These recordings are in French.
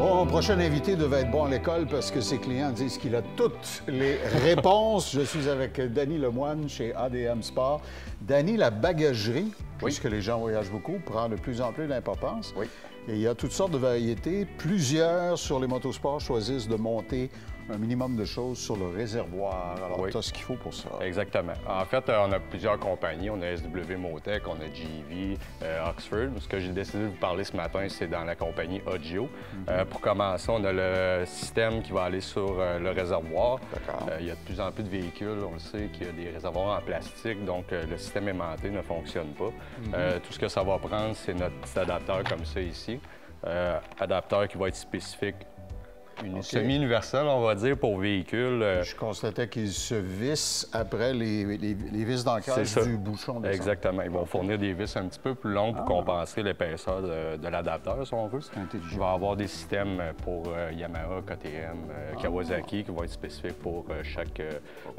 Mon prochain invité devait être bon à l'école parce que ses clients disent qu'il a toutes les réponses. Je suis avec Danny Lemoine chez ADM Sport. Danny, la bagagerie, puisque les gens voyagent beaucoup, prend de plus en plus d'importance. Oui. Et il y a toutes sortes de variétés. Plusieurs sur les motosports choisissent de monter un minimum de choses sur le réservoir. Alors, tu as ce qu'il faut pour ça. Exactement. En fait, on a plusieurs compagnies. On a SW Motec, on a GV, Oxford. Ce que j'ai décidé de vous parler ce matin, c'est dans la compagnie Ogio. Pour commencer, on a le système qui va aller sur le réservoir. Il y a de plus en plus de véhicules, on le sait, qu'il y a des réservoirs en plastique, donc le système aimanté ne fonctionne pas. Tout ce que ça va prendre, c'est notre petit adapteur comme ça ici. Adapteur qui va être spécifique, semi-universel, on va dire, pour véhicules. Je constatais qu'ils se vissent après les vis d'ancrage du bouchon. Exactement. Ils vont fournir des vis un petit peu plus longues pour compenser l'épaisseur de l'adapteur, si on veut. C'est intelligent. Il va y avoir des systèmes pour Yamaha, KTM, Kawasaki, qui vont être spécifiques pour chaque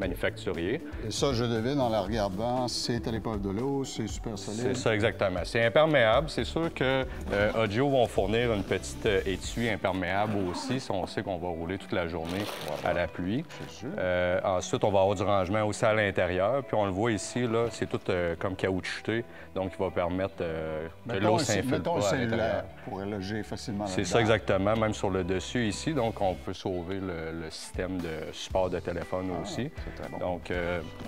manufacturier. Et ça, je devine, en la regardant, c'est à l'épreuve de l'eau, c'est super solide. C'est ça, exactement. C'est imperméable. C'est sûr que Ogio vont fournir une petite étui imperméable aussi, si on sait qu'on va rouler toute la journée à la pluie. Ensuite, on va avoir du rangement aussi à l'intérieur. Puis on le voit ici, là, c'est tout comme caoutchouté, donc il va permettre que l'eau s'infiltre pas à l'intérieur. Pour loger facilement. C'est ça exactement, même sur le dessus ici. Donc on peut sauver le système de support de téléphone aussi. Très bon. Donc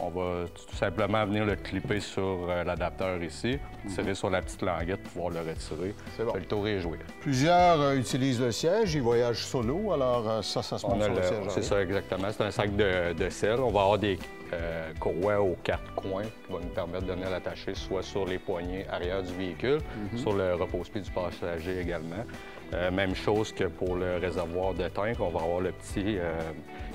on va tout simplement venir le clipper sur l'adapteur ici, tirer sur la petite languette pour pouvoir le retirer. C'est bon. Le tour est joué. Plusieurs utilisent le siège, ils voyagent solo, alors ça se monte sur le siège. C'est ça exactement. C'est un sac de selle. On va avoir des courroies aux 4 coins qui vont nous permettre de venir l'attacher soit sur les poignées arrière du véhicule, sur le repose-pied du passager également. Même chose que pour le réservoir de tank, on va avoir le petit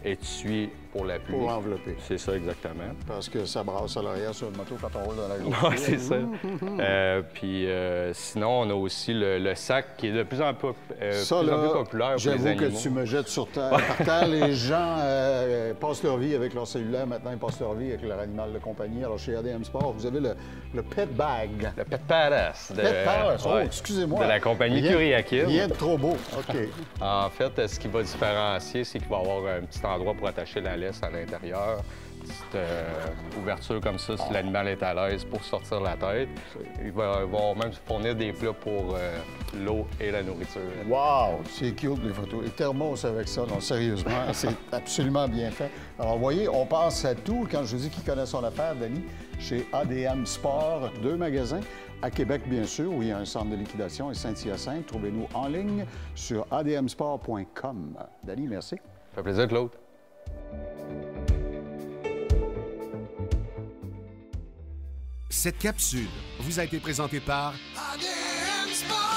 étui pour la pluie. Pour envelopper. C'est ça, exactement. Parce que ça brasse à l'arrière sur une moto quand on roule dans la journée. Oui, c'est ça. Puis sinon, on a aussi le sac qui est de plus en plus, populaire pour les animaux. J'avoue que tu me jettes sur terre. Par terre, les gens passent leur vie avec leur cellulaire. Maintenant, ils passent leur vie avec leur animal de compagnie. Alors, chez ADM Sport, vous avez le Pet Bag. Le Pet Palace. Pet Palace, excusez-moi. De la compagnie Kuriakid. Rien de trop beau. OK. En fait, ce qui va différencier, c'est qu'il va y avoir un petit endroit pour attacher la laisse à l'intérieur. Petite ouverture comme ça si l'animal est à l'aise pour sortir la tête. Ils vont même fournir des plats pour l'eau et la nourriture. Wow! C'est cute, les photos. Et thermos avec ça, non, sérieusement, c'est absolument bien fait. Alors, vous voyez, on pense à tout. Quand je vous dis qu'il connaît son affaire, Danny, chez ADM Sport, 2 magasins. À Québec, bien sûr, où il y a un centre de liquidation, et Saint-Hyacinthe. Trouvez-nous en ligne sur admsport.com. Danny, merci. Ça fait plaisir, Claude. Cette capsule vous a été présentée par ADM Sport.